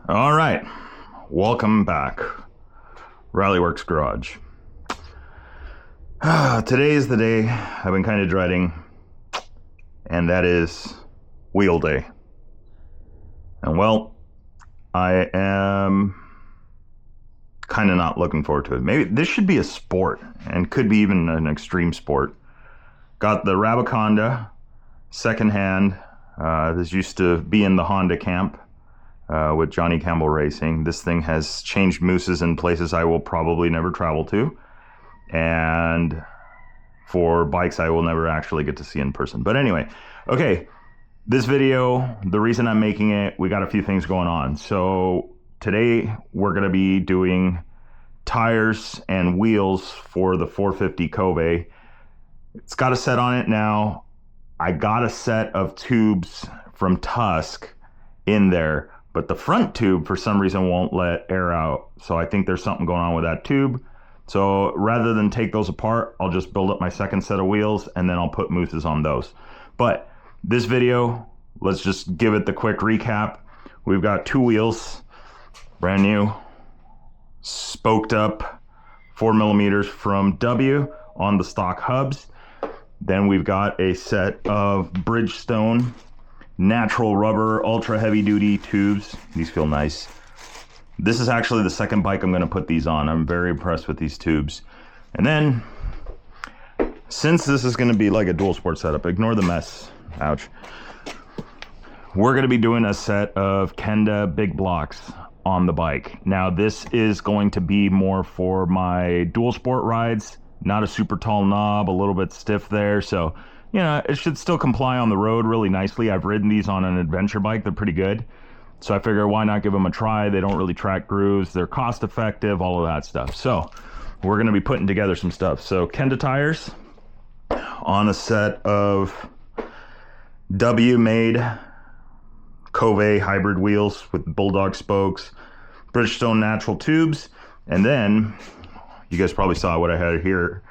All right, welcome back, RallyWerks Garage. Today is the day I've been kind of dreading, and that is wheel day. And well, I am kind of not looking forward to it. Maybe this should be a sport, and could be even an extreme sport. Got the Rabaconda secondhand. This used to be in the Honda camp. With Johnny Campbell Racing. This thing has changed mooses in places I will probably never travel to, and for bikes I will never actually get to see in person. But anyway, okay, this video, the reason I'm making it, we got a few things going on. So today we're going to be doing tires and wheels for the 450 Kove. It's got a set on it now. I got a set of tubes from Tusk in there, but the front tube for some reason won't let air out. So I think there's something going on with that tube. So rather than take those apart, I'll just build up my second set of wheels and then I'll put mooses on those. But this video, let's just give it the quick recap. We've got two wheels, brand new, spoked up 4mm from Dubya on the stock hubs. Then we've got a set of Bridgestone natural rubber ultra heavy duty tubes. These feel nice. This is actually the second bike I'm going to put these on. I'm very impressed with these tubes. And then, since this is going to be like a dual sport setup, ignore the mess, ouch, we're going to be doing a set of Kenda Big Blocks on the bike. Now this is going to be more for my dual sport rides, not a super tall knob, a little bit stiff there, so you know, it should still comply on the road really nicely. I've ridden these on an adventure bike. They're pretty good. So I figure why not give them a try? They don't really track grooves. They're cost effective, all of that stuff. So we're going to be putting together some stuff. So Kenda tires on a set of W made Kove hybrid wheels with bulldog spokes, Bridgestone natural tubes. And then you guys probably saw what I had here.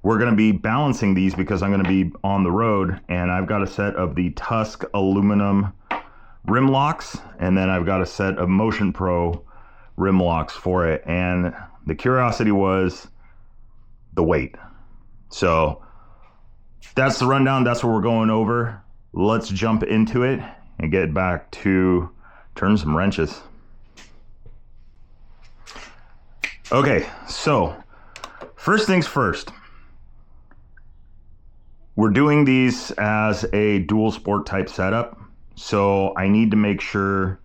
We're going to be balancing these because I'm going to be on the road, and I've got a set of the Tusk aluminum rim locks, and then I've got a set of Motion Pro rim locks for it. And the curiosity was the weight. So that's the rundown. That's what we're going over. Let's jump into it and get back to turn some wrenches. Okay, so first things first. We're doing these as a dual sport type setup, so I need to make sure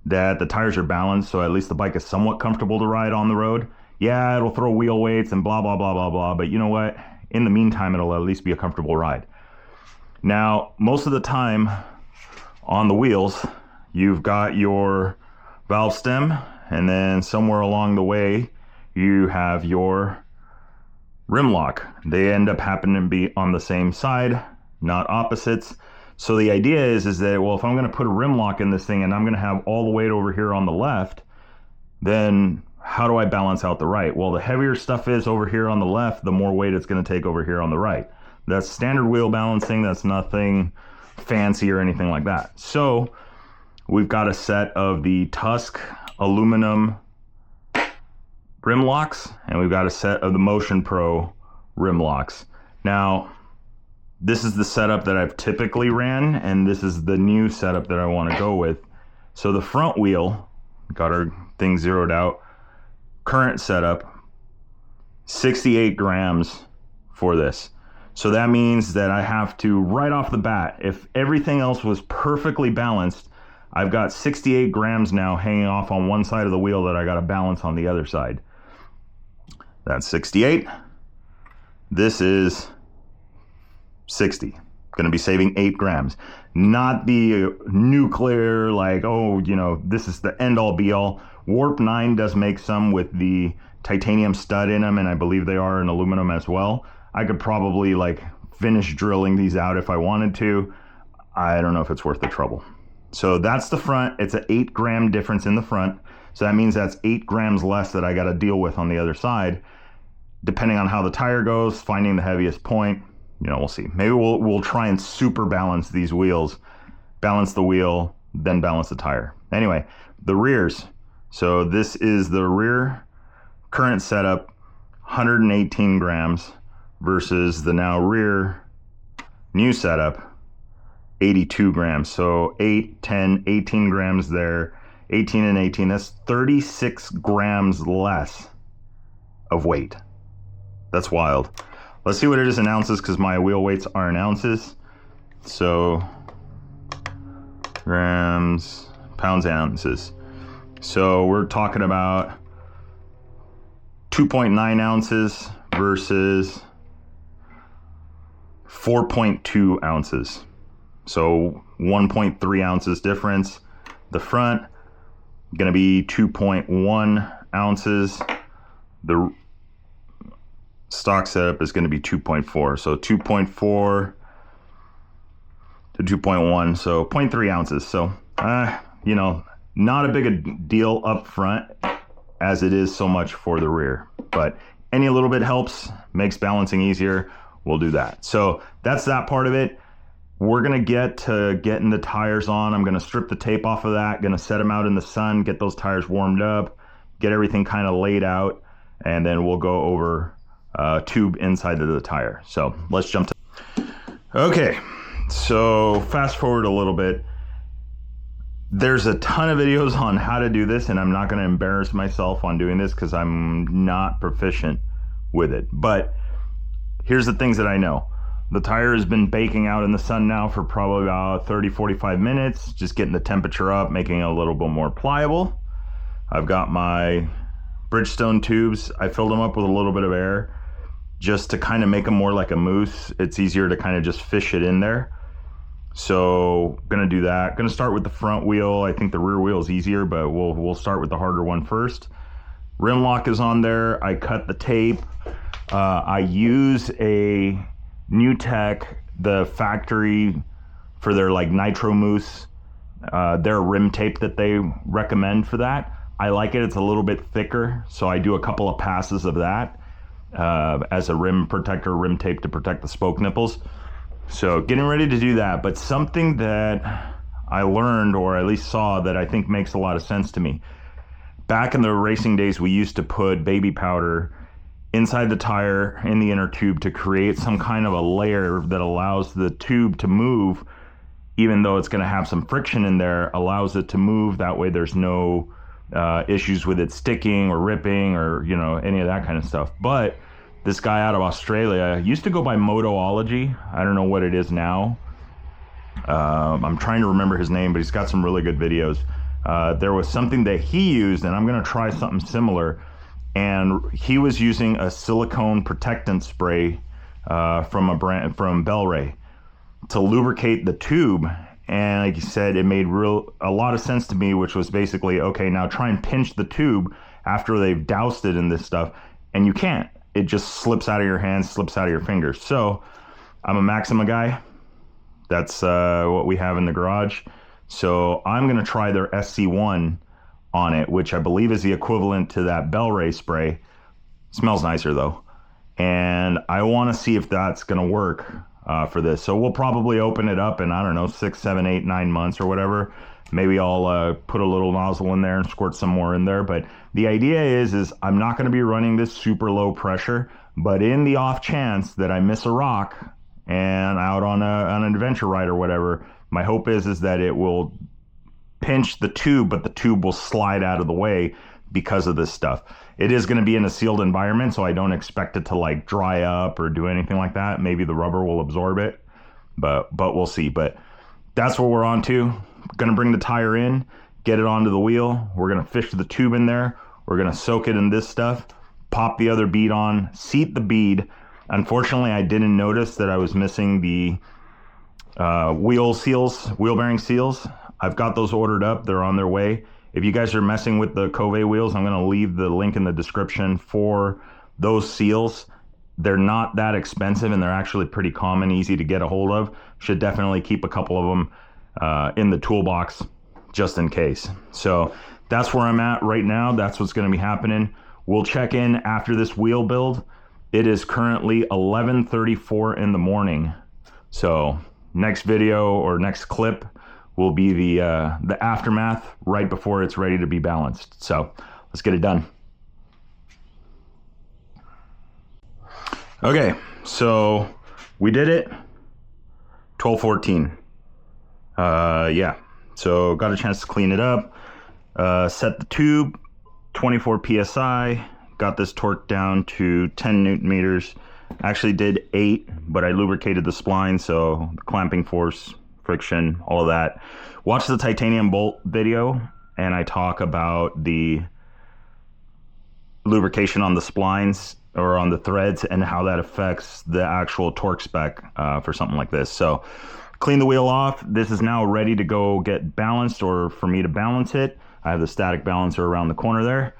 that the tires are balanced so at least the bike is somewhat comfortable to ride on the road. Yeah, it'll throw wheel weights and blah, blah, blah, blah, blah, but you know what? In the meantime, it'll at least be a comfortable ride. Now, most of the time on the wheels, you've got your valve stem, and then somewhere along the way, you have your rim lock. They end up happening to be on the same side, not opposites. So the idea is that, well, if I'm going to put a rim lock in this thing and I'm going to have all the weight over here on the left, then how do I balance out the right? Well, the heavier stuff is over here on the left, the more weight it's going to take over here on the right. That's standard wheel balancing. That's nothing fancy or anything like that. So we've got a set of the Tusk aluminum rim locks, and we've got a set of the Motion Pro rim locks. Now, this is the setup that I've typically ran, and this is the new setup that I want to go with. So the front wheel, got our thing zeroed out, current setup, 68 grams for this. So that means that I have to, right off the bat, if everything else was perfectly balanced, I've got 68 grams now hanging off on one side of the wheel that I got to balance on the other side. That's 68. This is 60. Going to be saving 8 grams. Not the nuclear, like, oh, you know, this is the end all be all. Warp 9 does make some with the titanium stud in them, and I believe they are in aluminum as well. I could probably like finish drilling these out if I wanted to. I don't know if it's worth the trouble. So that's the front. It's an 8 gram difference in the front. So that means that's 8 grams less that I got to deal with on the other side. Depending on how the tire goes, finding the heaviest point, you know, we'll see. Maybe we'll try and super balance these wheels, balance the wheel, then balance the tire. Anyway, the rears. So this is the rear current setup, 118 grams versus the now rear new setup, 82 grams. So 8, 10, 18 grams there, 18 and 18. That's 36 grams less of weight. That's wild. Let's see what it is in ounces, because my wheel weights are in ounces. So grams, pounds, ounces. So we're talking about 2.9 ounces versus 4.2 ounces. So 1.3 ounces difference. The front gonna be 2.1 ounces. The stock setup is gonna be 2.4. So 2.4 to 2.1, so 0.3 ounces. So, you know, not a big a deal up front as it is so much for the rear, but any little bit helps, makes balancing easier. We'll do that. So that's that part of it. We're gonna get to getting the tires on. I'm gonna strip the tape off of that, gonna set them out in the sun, get those tires warmed up, get everything kind of laid out, and then we'll go over tube inside of the tire. So let's jump to, okay. So fast forward a little bit. There's a ton of videos on how to do this, and I'm not going to embarrass myself on doing this because I'm not proficient with it. But here's the things that I know. The tire has been baking out in the sun now for probably about 30-45 minutes, just getting the temperature up, making it a little bit more pliable. I've got my Bridgestone tubes. I filled them up with a little bit of air just to kind of make them more like a mousse. It's easier to kind of just fish it in there. So gonna do that. Gonna start with the front wheel. I think the rear wheel is easier, but we'll start with the harder one first. Rim lock is on there. I cut the tape. I use a New Tech, the factory, for their like nitro mousse, their rim tape that they recommend for that. I like it. It's a little bit thicker, so I do a couple of passes of that as a rim protector, rim tape to protect the spoke nipples. So getting ready to do that, but something that I learned, or at least saw, that I think makes a lot of sense to me. Back in the racing days, we used to put baby powder inside the tire in the inner tube to create some kind of a layer that allows the tube to move, even though it's going to have some friction in there, allows it to move. That way there's no issues with it sticking or ripping or, you know, any of that kind of stuff. But this guy out of Australia used to go by Motoology. I don't know what it is now. I'm trying to remember his name, but he's got some really good videos. There was something that he used, and I'm gonna try something similar. And he was using a silicone protectant spray from Bellray to lubricate the tube. And like he said, it made a lot of sense to me, which was basically, okay, now try and pinch the tube after they've doused it in this stuff, and you can't. It just slips out of your hands, slips out of your fingers. So I'm a Maxima guy. That's what we have in the garage. So I'm gonna try their SC1 on it, which I believe is the equivalent to that Bellray spray. Smells nicer though. And I wanna see if that's gonna work for this. So we'll probably open it up in, I don't know, 6, 7, 8, 9 months or whatever. Maybe I'll put a little nozzle in there and squirt some more in there. But the idea is I'm not going to be running this super low pressure, but in the off chance that I miss a rock and out on an adventure ride or whatever, my hope is that it will pinch the tube, but the tube will slide out of the way because of this stuff. It is going to be in a sealed environment, so I don't expect it to like dry up or do anything like that. Maybe the rubber will absorb it, but we'll see. But that's what we're on to. Going to bring the tire in, get it onto the wheel. We're going to fish the tube in there. We're going to soak it in this stuff, pop the other bead on, seat the bead. Unfortunately, I didn't notice that I was missing the wheel bearing seals. I've got those ordered up. They're on their way. If you guys are messing with the Kove wheels, I'm going to leave the link in the description for those seals. They're not that expensive, and they're actually pretty common, easy to get a hold of. Should definitely keep a couple of them in the toolbox just in case. So that's where I'm at right now. That's what's going to be happening. We'll check in after this wheel build. It is currently 11:34 in the morning. So next video or next clip will be the aftermath right before it's ready to be balanced. So let's get it done. Okay, so we did it. 12:14. Yeah, so got a chance to clean it up. Set the tube, 24 psi. Got this torque down to 10 Newton meters. Actually did 8, but I lubricated the spline, so the clamping force, friction, all of that. Watch the titanium bolt video, and I talk about the lubrication on the splines or on the threads and how that affects the actual torque spec for something like this. So clean the wheel off. This is now ready to go get balanced, or for me to balance it. I have the static balancer around the corner there.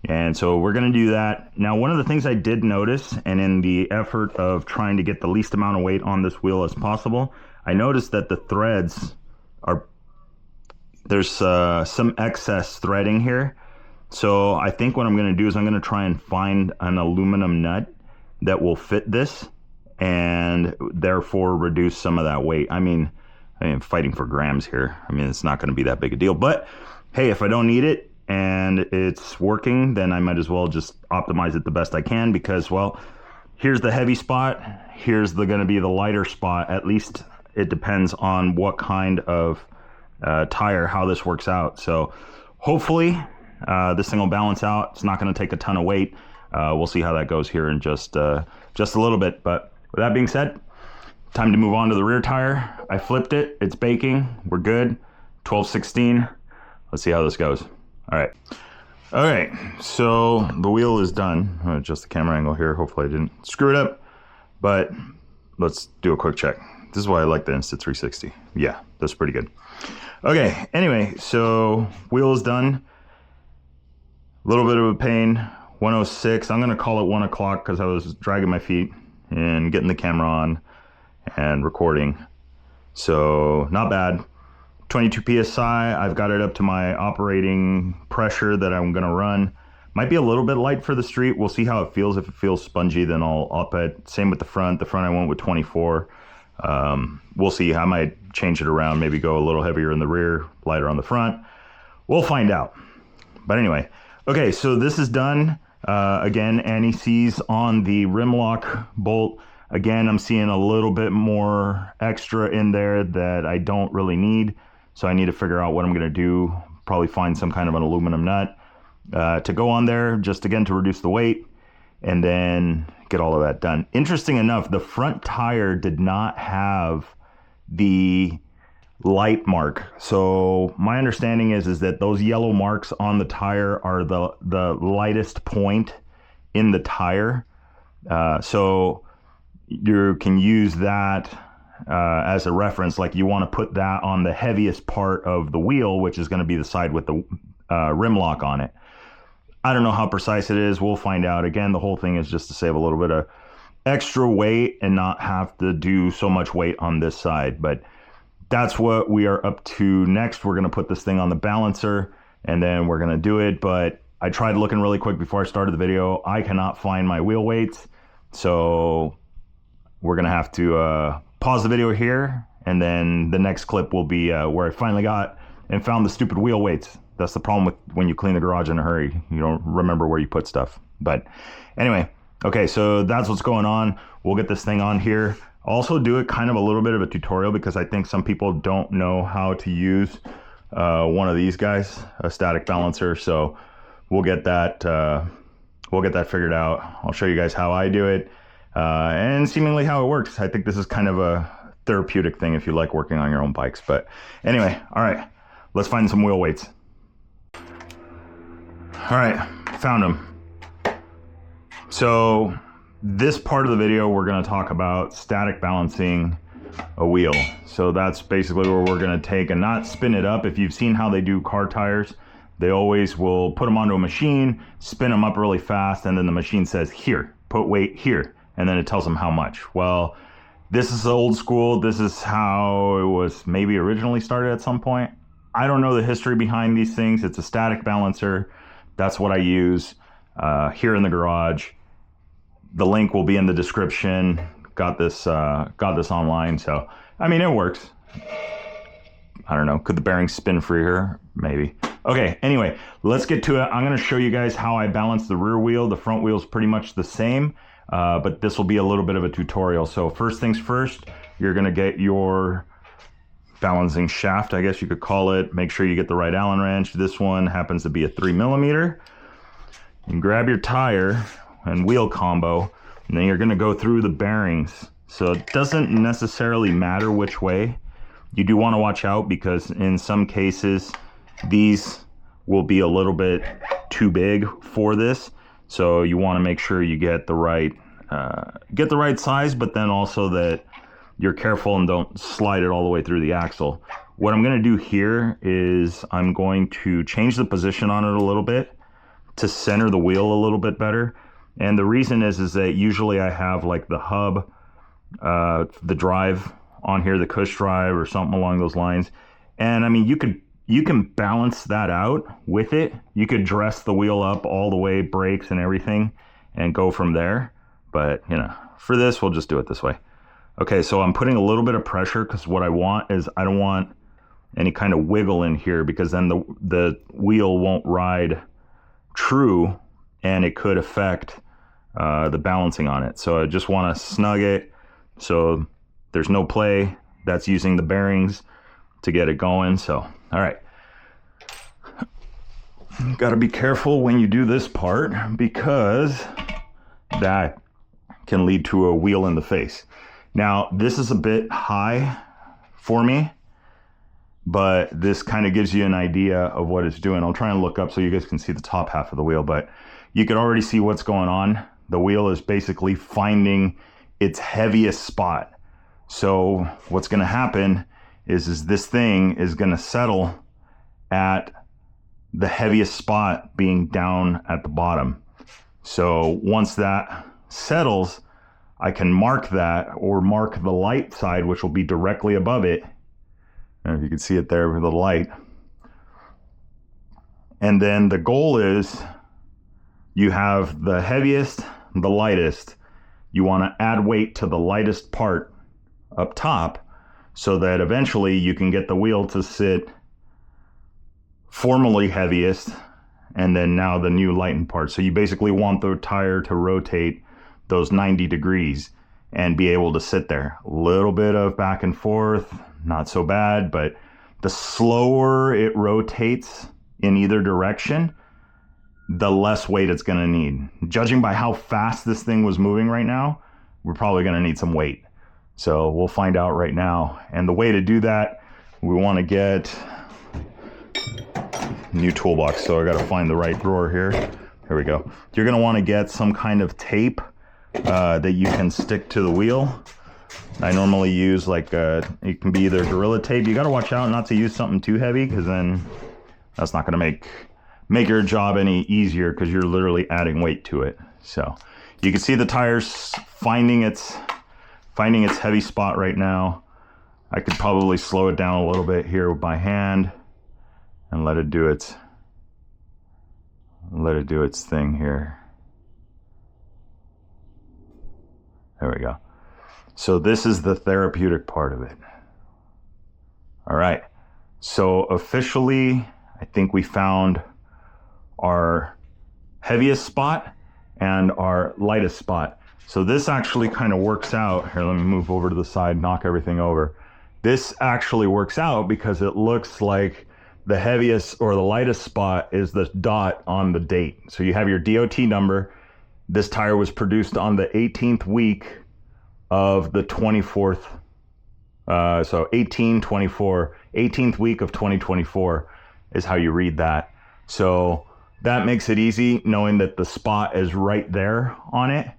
And so we're going to do that. Now, one of the things I did notice, and in the effort of trying to get the least amount of weight on this wheel as possible, I noticed that the threads there's some excess threading here. So I think what I'm going to do is I'm going to try and find an aluminum nut that will fit this and therefore reduce some of that weight. I mean, fighting for grams here. I mean, it's not going to be that big a deal, but hey, if I don't need it and it's working, then I might as well just optimize it the best I can, because, well, here's the heavy spot, here's going to be the lighter spot. At least it depends on what kind of tire, how this works out. So hopefully this thing will balance out. It's not going to take a ton of weight. We'll see how that goes here in just a little bit. But with that being said, time to move on to the rear tire. I flipped it. It's baking. We're good. 12/16. Let's see how this goes. All right. All right. So the wheel is done. I'm gonna adjust the camera angle here. Hopefully I didn't screw it up. But let's do a quick check. This is why I like the Insta360. Yeah, that's pretty good. Okay. Anyway, so wheel is done. A little bit of a pain. 106. I'm going to call it 1 o'clock because I was dragging my feet and getting the camera on and recording. So not bad. 22 psi. I've got it up to my operating pressure that I'm going to run. Might be a little bit light for the street. We'll see how it feels. If it feels spongy, then I'll up it. Same with the front. The front I went with 24. We'll see. I might change it around. Maybe go a little heavier in the rear, lighter on the front. We'll find out. But anyway. Okay, so this is done. Again, anti-seize on the rim lock bolt. Again, I'm seeing a little bit more extra in there that I don't really need. So I need to figure out what I'm going to do. Probably find some kind of an aluminum nut to go on there, just again to reduce the weight, and then get all of that done. Interesting enough, the front tire did not have the light mark. So my understanding is that those yellow marks on the tire are the lightest point in the tire. So you can use that as a reference. Like, you want to put that on the heaviest part of the wheel, which is going to be the side with the rim lock on it. I don't know how precise it is. We'll find out. Again, the whole thing is just to save a little bit of extra weight and not have to do so much weight on this side. But that's what we are up to next. We're going to put this thing on the balancer and then we're going to do it. But I tried looking really quick before I started the video. I cannot find my wheel weights. So we're going to have to pause the video here. And then the next clip will be where I finally got and found the stupid wheel weights. That's the problem with when you clean the garage in a hurry. You don't remember where you put stuff. But anyway, okay, so that's what's going on. We'll get this thing on here. Also do it kind of a little bit of a tutorial, because I think some people don't know how to use one of these guys, a static balancer. So we'll get that figured out. I'll show you guys how I do it and seemingly how it works. I think this is kind of a therapeutic thing if you like working on your own bikes. But anyway, all right, let's find some wheel weights. All right, found them. So this part of the video, we're going to talk about static balancing a wheel. So that's basically where we're going to take and not spin it up. If you've seen how they do car tires, they always will put them onto a machine, spin them up really fast, and then the machine says, here, put weight here, and then it tells them how much. Well, this is old school. This is how it was maybe originally started at some point. I don't know the history behind these things. It's a static balancer. That's what I use here in the garage. The link will be in the description. Got this online, so I mean, it works. I don't know. Could the bearings spin freer? Maybe. Okay, anyway, let's get to it. I'm going to show you guys how I balance the rear wheel. The front wheel is pretty much the same, but this will be a little bit of a tutorial. So first things first, you're going to get your balancing shaft, I guess you could call it. Make sure you get the right Allen wrench. This one happens to be a 3mm. And grab your tire and wheel combo, and then you're going to go through the bearings. So it doesn't necessarily matter which way. You do want to watch out because in some cases these will be a little bit too big for this. So you want to make sure you get the right size, but then also that you're careful and don't slide it all the way through the axle. What I'm going to do here is I'm going to change the position on it a little bit to center the wheel a little bit better. And the reason is that usually I have like the hub, the drive on here, the cush drive or something along those lines. And I mean, you can balance that out with it. You could dress the wheel up all the way, brakes and everything, and go from there. But you know, for this, we'll just do it this way. Okay, so I'm putting a little bit of pressure because what I want is I don't want any kind of wiggle in here, because then the wheel won't ride true and it could affect the balancing on it. So I just want to snug it so there's no play. That's using the bearings to get it going. So all right, got to be careful when you do this part because that can lead to a wheel in the face. Now this is a bit high for me, but this kind of gives you an idea of what it's doing. I'll try and look up so you guys can see the top half of the wheel, but you can already see what's going on. The wheel is basically finding its heaviest spot. So what's going to happen is this thing is going to settle at the heaviest spot being down at the bottom. So once that settles, I can mark that, or mark the light side, which will be directly above it. I don't know if you can see it there with the light. And then the goal is you have the heaviest, the lightest. You want to add weight to the lightest part up top so that eventually you can get the wheel to sit formerly heaviest and then now the new lightened part. So you basically want the tire to rotate those 90 degrees and be able to sit there. A little bit of back and forth, not so bad, but the slower it rotates in either direction, the less weight it's going to need. Judging by how fast this thing was moving right now, we're probably going to need some weight. So we'll find out right now. And the way to do that, we want to get a new toolbox. So I got to find the right drawer here. Here we go. You're going to want to get some kind of tape that you can stick to the wheel. I normally use like it can be either Gorilla Tape. You got to watch out not to use something too heavy, because then that's not going to make your job any easier, because you're literally adding weight to it. So you can see the tires finding its heavy spot right now. I could probably slow it down a little bit here by hand and let it do its thing here. There we go. So this is the therapeutic part of it. All right. So officially, I think we found our heaviest spot and our lightest spot. So this actually kind of works out. Here, let me move over to the side, knock everything over. This actually works out because it looks like the heaviest or the lightest spot is the dot on the date. So you have your DOT number. This tire was produced on the 18th week of the 24th. So 1824, 18th week of 2024 is how you read that. So that makes it easy knowing that the spot is right there on it.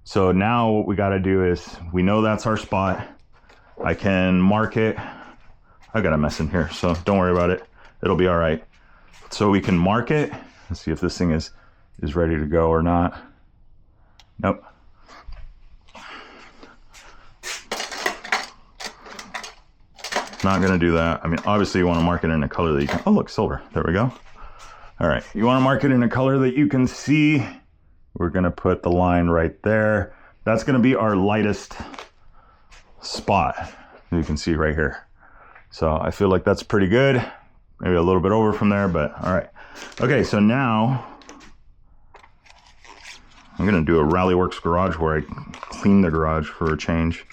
So now what we got to do is, we know that's our spot. I can mark it. I got a mess in here, so don't worry about it. It'll be all right. So we can mark it. Let's see if this thing is ready to go or not. Nope. Not gonna do that. I mean, obviously you want to mark it in a color that you can, oh look, silver, there we go. All right, you want to mark it in a color that you can see. We're gonna put the line right there. That's gonna be our lightest spot, you can see right here. So I feel like that's pretty good. Maybe a little bit over from there, but all right. Okay, so now I'm gonna do a RallyWerks Garage where I clean the garage for a change.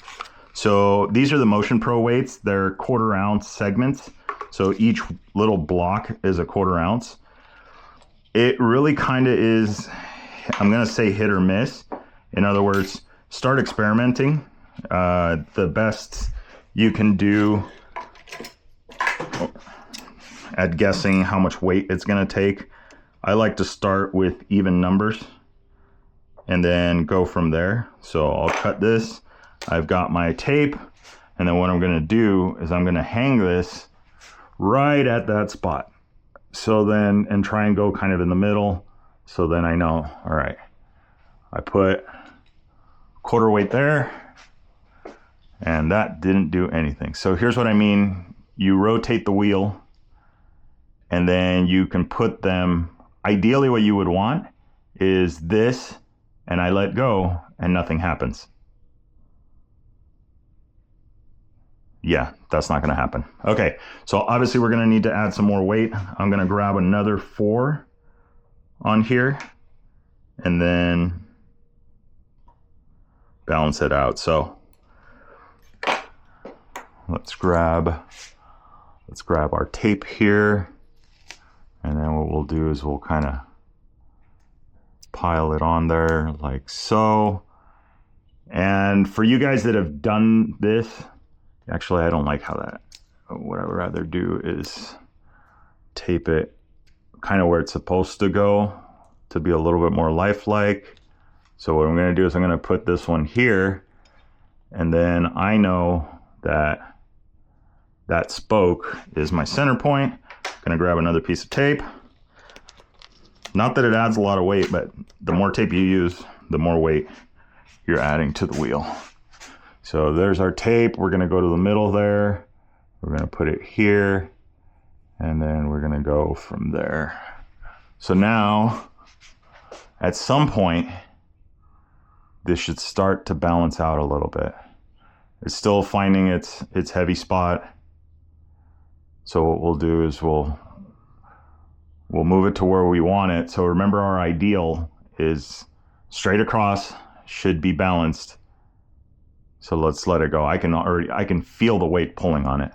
So these are the Motion Pro weights. They're 1/4 ounce segments. So each little block is a 1/4 ounce. It really kind of is, I'm gonna say hit or miss. In other words, start experimenting. The best you can do at guessing how much weight it's gonna take, I like to start with even numbers and then go from there. So I'll cut this. I've got my tape, and then what I'm gonna do is I'm gonna hang this right at that spot. So then, and try and go kind of in the middle. So then I know, all right, I put 1/4 weight there, and that didn't do anything. So here's what I mean. You rotate the wheel, and then you can put them, ideally what you would want is this, and I let go, and nothing happens. Yeah, that's not gonna happen. Okay, so obviously we're gonna need to add some more weight. I'm gonna grab another 4 on here, and then balance it out. So let's grab our tape here, and then what we'll do is we'll kind of pile it on there like so. And for you guys that have done this, actually I don't like how that, what I would rather do is tape it kind of where it's supposed to go to be a little bit more lifelike. So what I'm going to do is I'm going to put this one here, and then I know that that spoke is my center point. I'm going to grab another piece of tape. Not that it adds a lot of weight, but the more tape you use, the more weight you're adding to the wheel. So there's our tape. We're going to go to the middle there. We're going to put it here, and then we're going to go from there. So now, at some point, this should start to balance out a little bit. It's still finding its heavy spot. So what we'll do is we'll move it to where we want it. So remember, our ideal is straight across, should be balanced. So let's let it go. I can feel the weight pulling on it.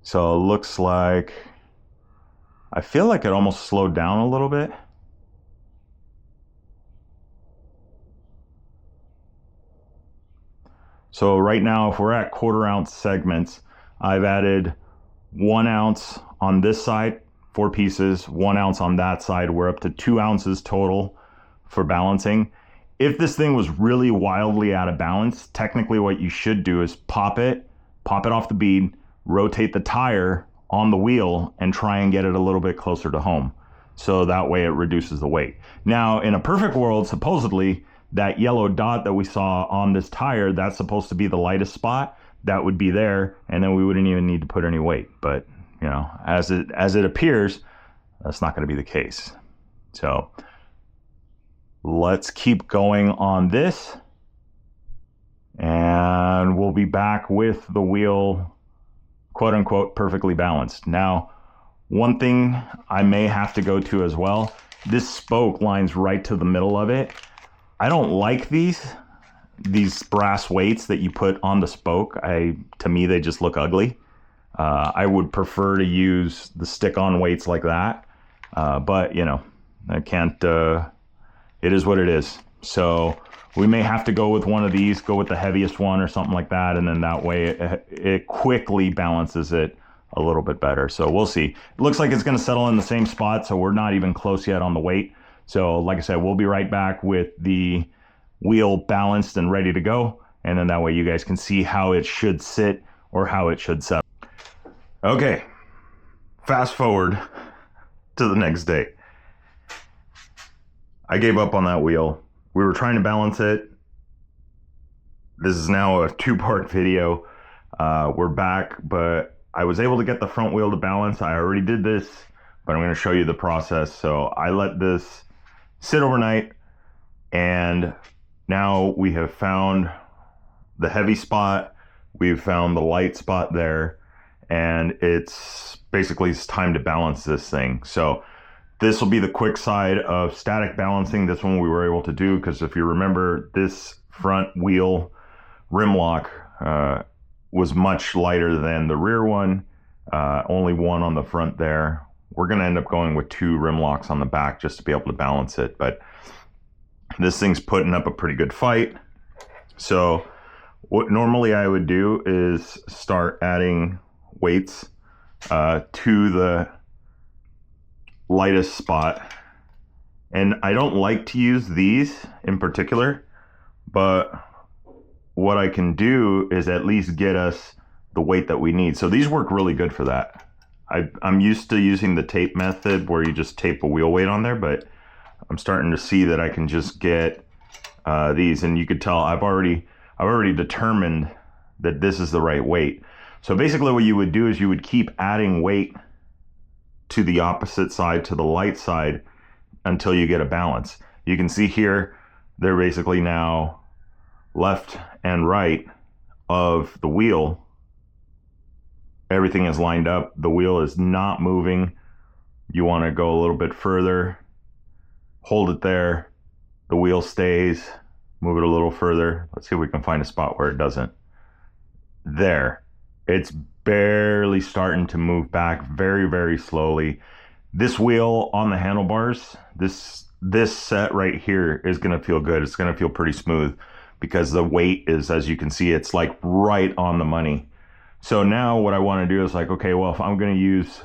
So it looks like, I feel like it almost slowed down a little bit. So right now, if we're at 1/4 ounce segments, I've added 1 ounce on this side, 4 pieces, 1 ounce on that side. We're up to 2 ounces total for balancing. If this thing was really wildly out of balance, technically what you should do is pop it off the bead, rotate the tire on the wheel, and try and get it a little bit closer to home. So that way it reduces the weight. Now, in a perfect world, supposedly, that yellow dot that we saw on this tire, that's supposed to be the lightest spot. That would be there, and then we wouldn't even need to put any weight. But, you know, as it appears, that's not going to be the case. So let's keep going on this, and we'll be back with the wheel, quote unquote, perfectly balanced. Now, one thing I may have to go to as well, this spoke lines right to the middle of it. I don't like these brass weights that you put on the spoke. To me, they just look ugly. I would prefer to use the stick-on weights like that. But, you know, I can't, it is what it is. So we may have to go with one of these, go with the heaviest one or something like that. And then that way it quickly balances it a little bit better. So we'll see. It looks like it's going to settle in the same spot. So we're not even close yet on the weight. So like I said, we'll be right back with the wheel balanced and ready to go. And then that way you guys can see how it should sit or how it should settle. Okay, fast forward to the next day. I gave up on that wheel. We were trying to balance it. This is now a 2-part video. We're back, but I was able to get the front wheel to balance. I already did this, but I'm going to show you the process. So I let this sit overnight, and now we have found the heavy spot. We've found the light spot there, and it's time to balance this thing. So this will be the quick side of static balancing. This one we were able to do because if you remember, this front wheel rim lock was much lighter than the rear one. Only one on the front there. We're going to end up going with 2 rim locks on the back just to be able to balance it. But this thing's putting up a pretty good fight. So what normally I would do is start adding weights to the lightest spot. And I don't like to use these in particular, but what I can do is at least get us the weight that we need. So these work really good for that. I'm used to using the tape method where you just tape a wheel weight on there, but I'm starting to see that I can just get these, and you could tell I've already determined that this is the right weight. So basically what you would do is you would keep adding weight to the opposite side, to the light side, until you get a balance. You can see here, they're basically now left and right of the wheel. Everything is lined up. The wheel is not moving. You want to go a little bit further, hold it there, the wheel stays, move it a little further. Let's see if we can find a spot where it doesn't. There. It's barely starting to move back very, very slowly. This wheel on the handlebars, this set right here is going to feel good. It's going to feel pretty smooth because the weight is, as you can see, it's like right on the money. So now what I want to do is like, okay, well, if I'm going to use,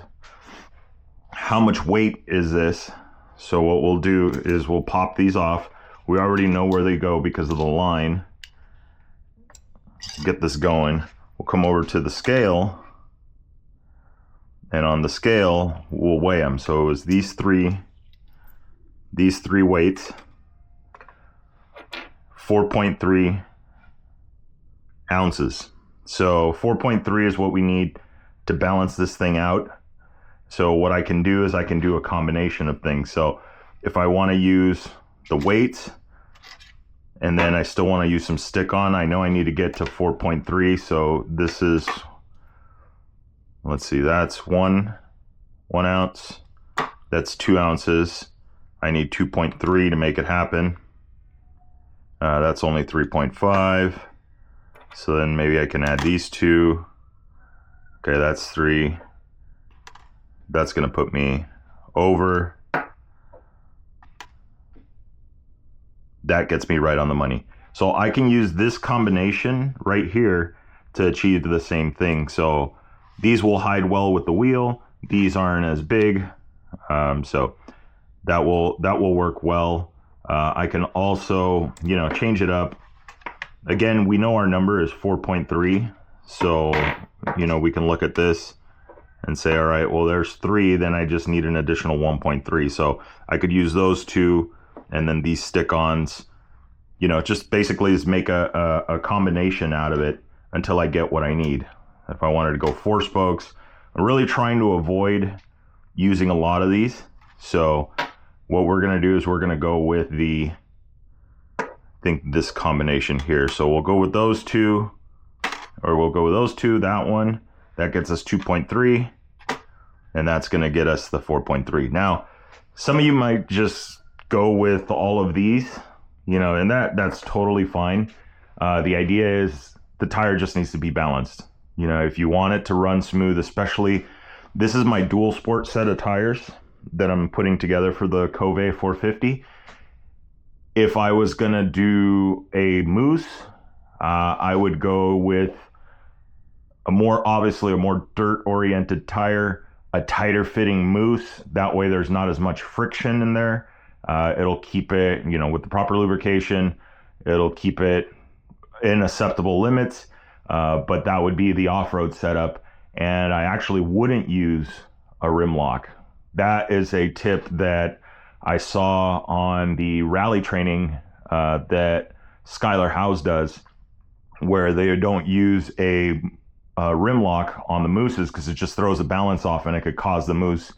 how much weight is this? So what we'll do is we'll pop these off. We already know where they go because of the line. Get this going. We'll come over to the scale, and on the scale we'll weigh them. So it was these three weights, 4.3 ounces. So 4.3 is what we need to balance this thing out. So what I can do is I can do a combination of things. So if I want to use the weights and then I still want to use some stick on, I know I need to get to 4.3. So this is, let's see, that's one ounce. That's 2 ounces. I need 2.3 to make it happen. That's only 3.5. So then maybe I can add these 2. Okay, that's 3. That's going to put me over. That gets me right on the money. So I can use this combination right here to achieve the same thing. So these will hide well with the wheel. These aren't as big. So that will work well. I can also, change it up. Again, we know our number is 4.3. So, we can look at this and say, all right, well, there's 3, then I just need an additional 1.3. So I could use those 2, and then these stick-ons, just basically is make a combination out of it until I get what I need. If I wanted to go 4 spokes, I'm really trying to avoid using a lot of these. So what we're going to do is we're going to go with this combination here. So we'll go with those 2, or we'll go with those 2, that one. That gets us 2.3, and that's going to get us the 4.3. Now, some of you might just go with all of these, and that's totally fine. The idea is the tire just needs to be balanced. If you want it to run smooth, especially, this is my dual sport set of tires that I'm putting together for the Kove 450. If I was going to do a moose, I would go with a more dirt-oriented tire, a tighter fitting moose. That way there's not as much friction in there. It'll keep it, with the proper lubrication, it'll keep it in acceptable limits, but that would be the off-road setup. And I actually wouldn't use a rim lock. That is a tip that I saw on the rally training that Skylar Howes does, where they don't use a rim lock on the mooses because it just throws the balance off and it could cause the moose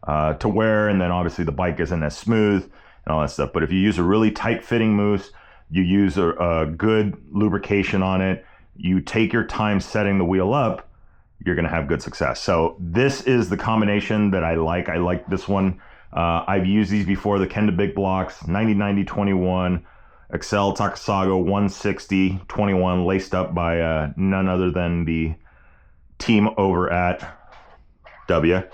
to wear, and then obviously the bike isn't as smooth and all that stuff. But if you use a really tight fitting moose, you use a good lubrication on it, you take your time setting the wheel up, you're going to have good success. So this is the combination that I like. I like this one. I've used these before, the Kenda Big Blocks, 90-90-21, Excel Takasago 160-21, laced up by none other than the team over at Dubya.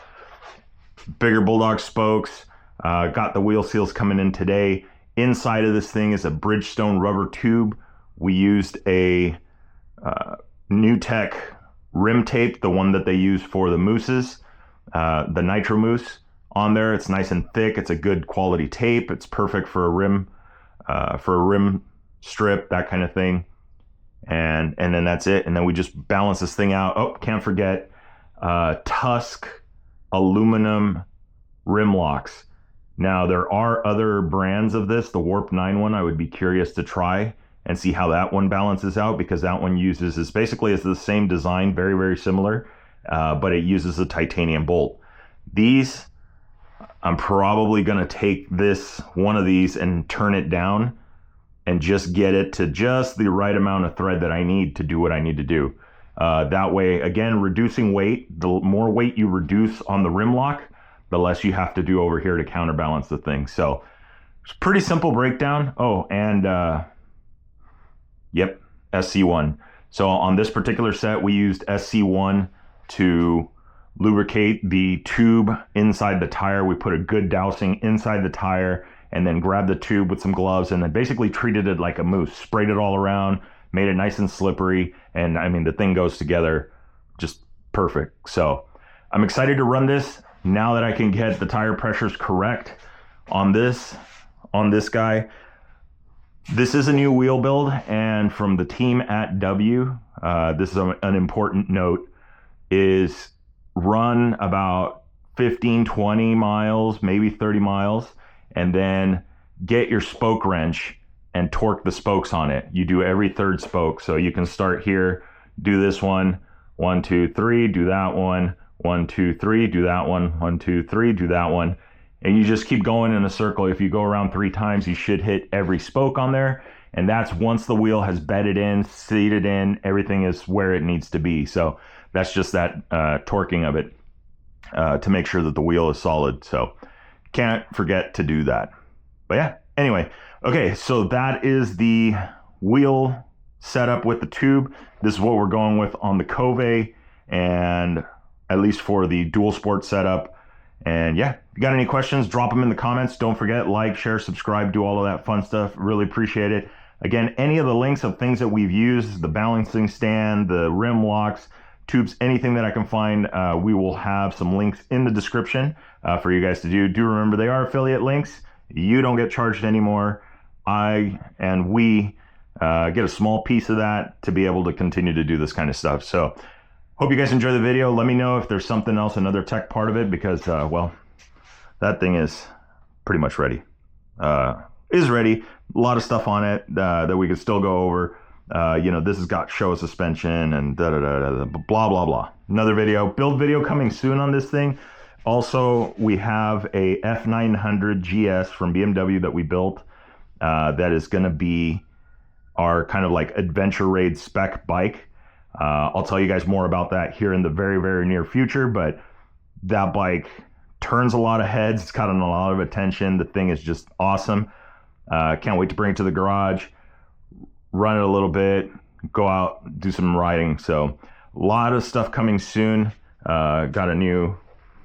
Bigger Bulldog spokes, got the wheel seals coming in today. Inside of this thing is a Bridgestone rubber tube. We used a New Tech rim tape, the one that they use for the mousses, the Nitro Mousse on there. It's nice and thick. It's a good quality tape. It's perfect for a rim strip, that kind of thing. And then that's it. And then we just balance this thing out. Oh, can't forget Tusk aluminum rim locks. Now there are other brands of this. The Warp 9 one, I would be curious to try and see how that one balances out, because that one uses, is basically it's the same design, very, very similar, but it uses a titanium bolt. These, I'm probably gonna take one of these and turn it down and just get it to just the right amount of thread that I need to do what I need to do. That way, again, reducing weight, the more weight you reduce on the rim lock, the less you have to do over here to counterbalance the thing. So it's a pretty simple breakdown. Oh, and yep, SC1. So on this particular set, we used SC1 to lubricate the tube inside the tire. We put a good dousing inside the tire and then grabbed the tube with some gloves and then basically treated it like a mousse, sprayed it all around, made it nice and slippery. And I mean, the thing goes together just perfect. So I'm excited to run this now that I can get the tire pressures correct on this guy. This is a new wheel build, and from the team at W, this is an important note, is run about 15, 20 miles, maybe 30 miles, and then get your spoke wrench and torque the spokes on it. You do every third spoke. So you can start here, do this one, 1, 2, 3, do that one, 1, 2, 3, do that one, 1, 2, 3, do that one. And you just keep going in a circle. If you go around 3 times, you should hit every spoke on there. And that's once the wheel has bedded in, seated in, everything is where it needs to be. So that's just that torquing of it to make sure that the wheel is solid. So can't forget to do that. But yeah, anyway, okay, so that is the wheel setup with the tube. This is what we're going with on the Kove, and at least for the dual sport setup. And yeah, if you got any questions, drop them in the comments. Don't forget, like, share, subscribe, do all of that fun stuff. Really appreciate it. Again, any of the links of things that we've used, the balancing stand, the rim locks, tubes, anything that I can find, we will have some links in the description for you guys to do. Do remember, they are affiliate links. You don't get charged anymore. I and we get a small piece of that to be able to continue to do this kind of stuff. So hope you guys enjoy the video. Let me know if there's something else, another tech part of it, because, well, that thing is pretty much ready. Is ready. A lot of stuff on it that we could still go over. You know, this has got show suspension and blah, blah, blah. Another video, build video coming soon on this thing. Also, we have a F900 GS from BMW that we built that is going to be our kind of like adventure raid spec bike. I'll tell you guys more about that here in the very, very near future, but that bike turns a lot of heads. It's gotten a lot of attention. The thing is just awesome. Can't wait to bring it to the garage, run it a little bit, go out, do some riding. So a lot of stuff coming soon.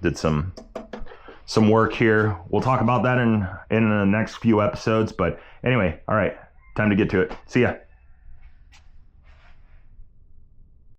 Did some work here. We'll talk about that in the next few episodes. But anyway, all right, time to get to it. See ya.